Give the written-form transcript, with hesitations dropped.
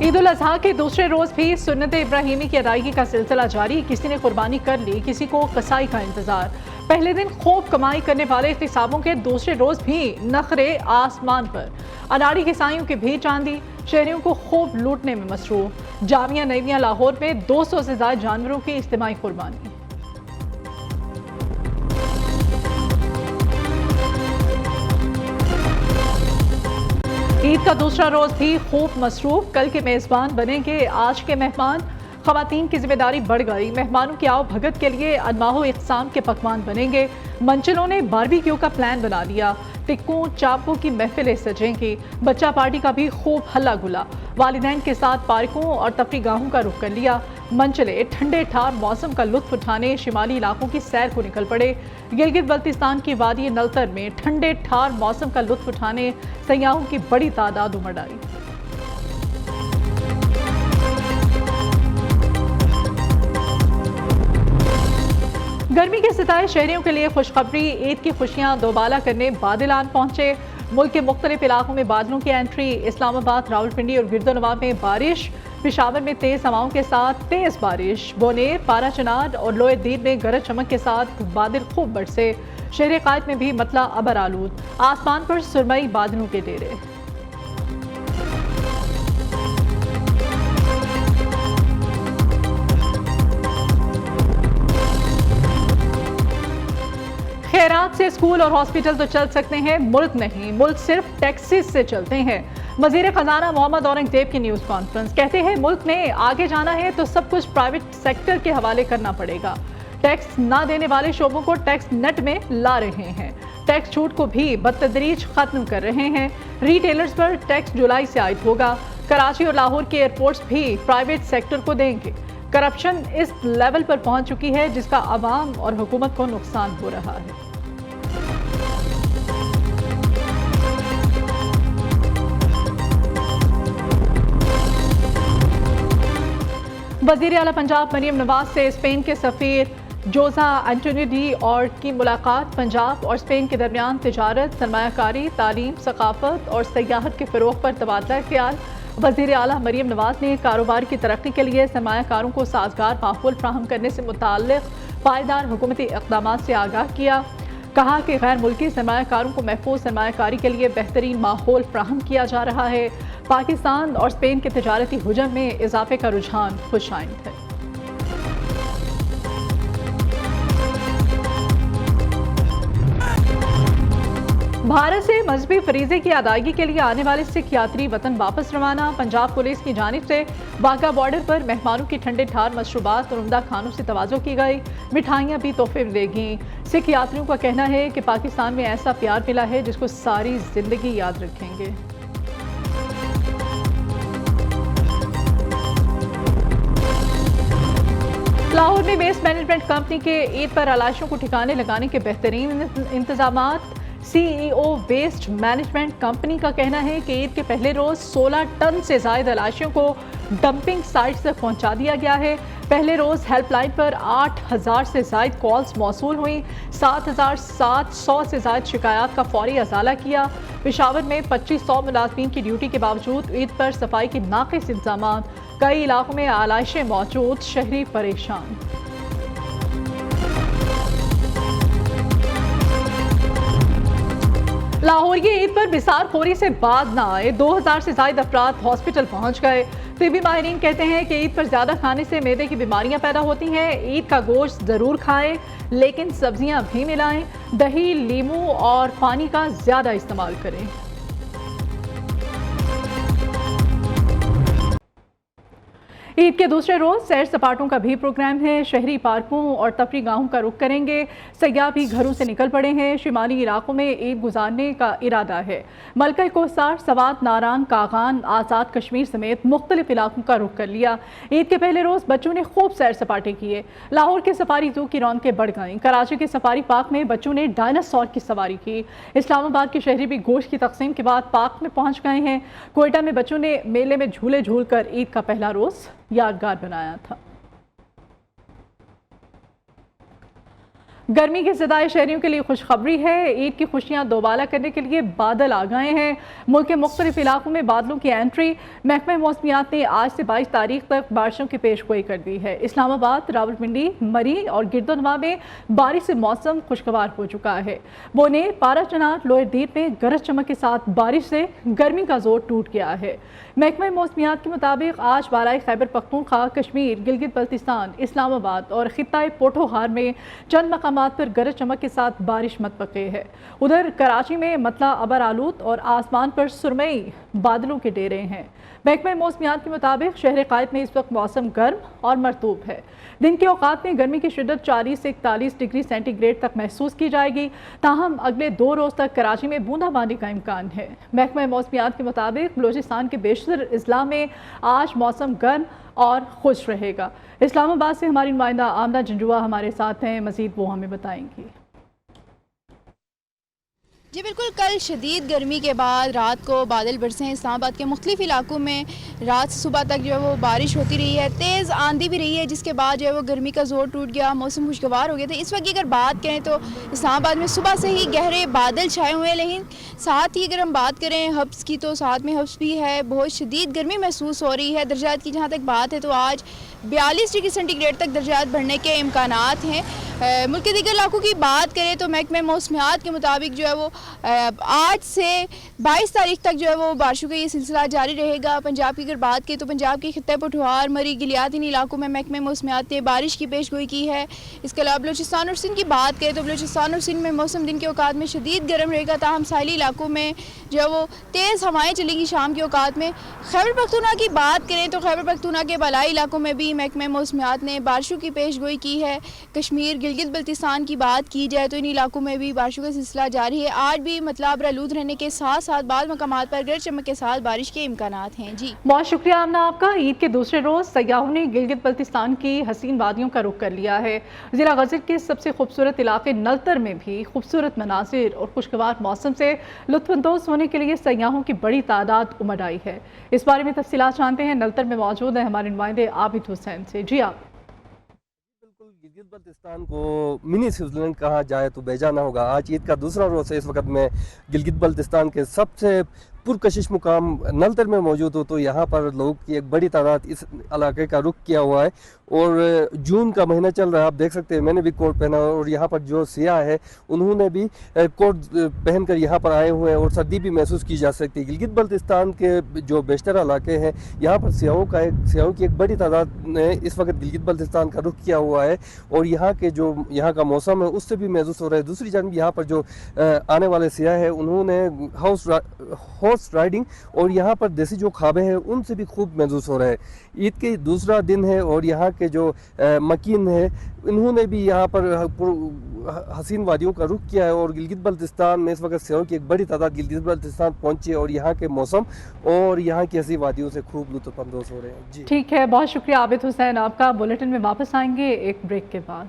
ईद उल अजहा के दूसरे रोज भी सुन्नत इब्राहिमी की अदायगी का सिलसिला जारी। किसी ने कुर्बानी कर ली, किसी को कसाई का इंतजार। पहले दिन खूब कमाई करने वाले इख्तिसाबों के दूसरे रोज भी नखरे आसमान पर। अनाड़ी किसाइयों की भी चांदी, शहरियों को खूब लूटने में मसरूफ। जामिया नईमिया लाहौर में 200 से ज्यादा जानवरों की इज्तिमाई कुर्बानी। ईद का दूसरा रोज भी खूब मसरूफ। कल के मेजबान बनेंगे आज के मेहमान। खवातीन की जिम्मेदारी बढ़ गई। मेहमानों की आओ भगत के लिए अनवाहो इक़साम के पकवान बनेंगे। मंचलों ने बारबेक्यू का प्लान बना लिया। टिक्कों चापों की महफिलें सजेंगी। बच्चा पार्टी का भी खूब हल्ला गुला। वालिदैन के साथ पार्कों और तफरीगाहों का रुख कर लिया। मंचले ठंडे ठार मौसम का लुत्फ उठाने शिमाली इलाकों की सैर को निकल पड़े। गिलगित बल्तिस्तान की वादी नलतर में ठंडे ठार मौसम का लुत्फ उठाने सयाहों की बड़ी तादाद उमड़ आई। गर्मी के सितारे शहरियों के लिए खुशखबरी। ईद की खुशियां दोबाला करने बादलान पहुंचे। मुल्क के मुख्तलिफ इलाकों में बादलों की एंट्री। इस्लामाबाद, रावलपिंडी और गिरदोनवा में बारिश। पेशावर में तेज हवाओं के साथ तेज बारिश। बोनेर, पारा चनार और लोए दीद में गरज चमक के साथ बादल खूब बरसे। शहर कायद में भी मतला अबर आलूद। आसमान पर सुरमई बादलों के डेरे। खैरात से स्कूल और हॉस्पिटल तो चल सकते हैं, मुल्क नहीं। मुल्क सिर्फ टैक्सेस से चलते हैं। वज़ीर खजाना मोहम्मद औरंगजेब की न्यूज़ कॉन्फ्रेंस। कहते हैं मुल्क में आगे जाना है तो सब कुछ प्राइवेट सेक्टर के हवाले करना पड़ेगा। टैक्स ना देने वाले शोबों को टैक्स नेट में ला रहे हैं। टैक्स छूट को भी बतदरीज खत्म कर रहे हैं। रिटेलर्स पर टैक्स जुलाई से आयद होगा। कराची और लाहौर के एयरपोर्ट्स भी प्राइवेट सेक्टर को देंगे। करप्शन इस लेवल पर पहुंच चुकी है जिसका आवाम और हुकूमत को नुकसान हो रहा है। वज़ीर आला पंजाब मरियम नवाज से स्पेन के सफ़ीर जोज़ा एंटोनियो डी और की मुलाकात। पंजाब और स्पेन के दरमियान तिजारत, सरमायाकारी, तालीम, सकाफत और सयाहत के फ़रोग़ पर तबादला ख्याल। वज़ीर आला मरियम नवाज ने कारोबार की तरक्की के लिए सरमायाकारों को साजगार माहौल फ्राहम करने से मुताल्लिक़ पायदार हुकूमती इक़दामात से आगाह किया। कहा कि गैर मुल्की सरमायाकारों को महफूज सरमायाकारी के लिए बेहतरीन माहौल फ्राहम किया जा रहा है। पाकिस्तान और स्पेन के तिजारती हुजम में इजाफे का रुझान खुशाइंद है। भारत से मजहबी फरीज़े की अदायगी के लिए आने वाले सिख यात्री वतन वापस रवाना। पंजाब पुलिस की जानिब से वाघा बॉर्डर पर मेहमानों की ठंडे ठार मशरूबात और उम्दा खानों से तवाज़ो की गई। मिठाइयाँ भी तोहफे मिलेगी। सिख यात्रियों का कहना है कि पाकिस्तान में ऐसा प्यार मिला है जिसको सारी जिंदगी याद रखेंगे। लाहौर में वेस्ट मैनेजमेंट कंपनी के ईद पर आलाइशों को ठिकाने लगाने के बेहतरीन इंतजामात। सीईओ वेस्ट मैनेजमेंट कंपनी का कहना है कि ईद के पहले रोज 16 टन से ज्यादा आलाइशों को डंपिंग साइट्स तक पहुंचा दिया गया है। पहले रोज हेल्पलाइन पर 8000 से ज्यादा कॉल्स मौसूल हुई। 7700 से ज्यादा शिकायत का फौरी अजाला किया। पेशावर में 2500 मुलाजमीन की ड्यूटी के बावजूद ईद पर सफाई के नाक़िस इंतजाम। कई इलाकों में आलाइशें मौजूद, शहरी परेशान। लाहौर की ईद पर बिसार खोरी से बाद ना आए। 2000 से ज्यादा अफराद हॉस्पिटल पहुंच गए। तिबी माहिरीन कहते हैं कि ईद पर ज्यादा खाने से मैदे की बीमारियां पैदा होती हैं। ईद का गोश्त जरूर खाएं, लेकिन सब्जियां भी मिलाएं। दही, लीमू और पानी का ज्यादा इस्तेमाल करें। ईद के दूसरे रोज सैर सपाटों का भी प्रोग्राम है। शहरी पार्कों और तफरीगाहों का रुख करेंगे। सयाह भी घरों से निकल पड़े हैं। शिमाली इलाकों में ईद गुजारने का इरादा है। मलका कोसार, सवात, नारान, कागान, आज़ाद कश्मीर समेत मुख्तलिफ इलाकों का रुख कर लिया। ईद के पहले रोज बच्चों ने खूब सैर सपाटे किए। लाहौर के सफारी जू की रौनकें बढ़ गईं। कराची के सफारी पार्क में बच्चों ने डायनासोर की सवारी की। इस्लामाबाद के शहरी भी गोश्त की तकसीम के बाद पार्क में पहुंच गए हैं। कोयटा में बच्चों ने मेले में झूले झूल कर ईद का पहला रोज यादगार बनाया था। गर्मी के ज़दाए शहरियों के लिए खुशखबरी है। ईद की खुशियां दोबाला करने के लिए बादल आ गए हैं। मुल्क के मुख्तलिफ इलाकों में बादलों की एंट्री। महकमे मौसमियात ने आज से 22 तारीख तक बारिशों की पेशगोई कर दी है। इस्लामाबाद, रावलपिंडी, मरी और गिरदोनवा में बारिश से मौसम खुशगवार हो चुका है। बोने, पाराचनार, लोअर दीप में गरज चमक के साथ बारिश से गर्मी का जोर टूट गया है। महकमे मौसमियात के मुताबिक आज बालाई खैबर पख्तूनख्वा, कश्मीर, गिलगित बल्तिस्तान, इस्लामाबाद और खित्ताए पोठोहार में चंद मकामात पर गरज चमक के साथ बारिश मतवक्की है। उधर कराची में मतला अबर आलूद और आसमान पर सुरमई बादलों के डेरे हैं। महकमे मौसमियात के मुताबिक शहर कायद में इस वक्त मौसम गर्म और मरतूब है। दिन के औकात में गर्मी की शिद्दत 40 से 41 डिग्री सेंटीग्रेड तक महसूस की जाएगी। ताहम अगले 2 रोज़ तक कराची में बूंदाबांदी का इम्कान है। महकमा मौसमियात के मुताबिक बलूचिस्तान के बेशतर अजला में आज मौसम गर्म और खुश रहेगा। इस्लामाबाद से हमारी नुमाइंदा आमना जंजुआ हमारे साथ हैं, मज़ीद वो हमें बताएंगी। जी बिल्कुल, कल शदीद गर्मी के बाद रात को बादल बरसे हैं। इस्लामाबाद के मुख्तलिफ इलाकों में रात से सुबह तक जो है वो बारिश होती रही है, तेज़ आंधी भी रही है, जिसके बाद जो है वो गर्मी का जोर टूट गया, मौसम खुशगवार हो गया था। इस वक्त की अगर बात करें तो इस्लामाबाद में सुबह से ही गहरे बादल छाए हुए हैं, लेकिन साथ ही अगर हम बात करें हब्स की तो साथ में हब्स भी है। बहुत शदीद गर्मी महसूस हो रही है। दर्जात की जहाँ तक बात है तो आज 42 डिग्री सेंटीग्रेड तक दर्जात बढ़ने के इम्कानात हैं। मुल्क के दीगर इलाकों की बात करें तो महकमे मौसमियात के मुताबिक जो है वो आज से 22 तारीख तक जो है वो बारिशों का ये सिलसिला जारी रहेगा। पंजाब की अगर बात करें तो पंजाब के खित्ते पोठवार, मरी, गिलियात इन इलाकों में महकमे मौसमियात ने बारिश की पेशगोई की है। इसके अलावा बलूचिस्तान और सिंध की बात करें तो बलूचिस्तान और सिंध में मौसम दिन के औकात में शदीद गर्म रहेगा। ताहम साहिली इलाकों में जो है वो तेज़ हवाएँ चलेंगी शाम के औकात में। खैबर पख्तूनख्वा की बात करें तो खैबर पख्तूनख्वा के बलाई इलाकों में भी महकमे मौसमियात ने बारिशों की पेशगोई की है। कश्मीर, गिलगित बल्तिस्तान की बात की जाए तो इन इलाकों में भी बारिशों का सिलसिला जारी है। आज भी मतलब आलूद रहने के साथ साथ बाद मकामात पर गरज चमक के साथ बारिश के इम्कानात हैं। जी बहुत शुक्रिया आमना आपका। ईद के दूसरे रोज सयाहों ने गिलगित बल्तिस्तान की हसीन वादियों का रुख कर लिया है। जिला गजर के सबसे खूबसूरत इलाके नलतर में भी खूबसूरत मनाजिर और खुशगवार मौसम से लुत्फानंदोज होने के लिए सयाहों की बड़ी तादाद उमड़ आई है। इस बारे में तफसीलात जानते हैं, नलतर में मौजूद है हमारे नुमाइंदे आबिद हुसैन से। जी आप। गिलगित बल्तिस्तान को मिनी स्विट्जरलैंड कहा जाए तो बेजाना होगा। आज ईद का दूसरा रोज़ है। इस वक्त मैं गिलगित बल्तिस्तान के सबसे पुरकशिश मुकाम नलतर में मौजूद हो तो यहाँ पर लोगों की एक बड़ी तादाद इस इलाके का रुख किया हुआ है और जून का महीना चल रहा है। आप देख सकते हैं मैंने भी कोट पहना और यहाँ पर जो सियाह है उन्होंने भी कोट पहनकर यहाँ पर आए हुए हैं और सर्दी भी महसूस की जा सकती है। गिलगित बल्तिस्तान के जो बेशतर इलाके हैं यहाँ पर सियाहों की एक बड़ी तादाद ने इस वक्त गिलगित बल्तिस्तान का रुख किया हुआ है और यहाँ का मौसम है उससे भी महसूस हो रहा है। दूसरी जानब यहाँ पर जो आने वाले सियाह है उन्होंने हॉर्स राइडिंग और यहाँ पर देसी जो ख्वाबे हैं उनसे भी खूब महसूस हो रहा है। ईद के दूसरा दिन है और यहाँ के जो मकीन है इन्होंने भी यहाँ पर हसीन वादियों का रुख किया है और गिलगित बल्तिस्तान में इस वक्त सियाहों की एक बड़ी तादाद गिलगित बल्तिस्तान पहुंची है और यहाँ के मौसम और यहाँ की हसीन वादियों से खूब लुत्फानंदोज हो रहे हैं। जी ठीक है, बहुत शुक्रिया आबिद हुसैन आपका। बुलेटिन में वापस आएंगे एक ब्रेक के बाद।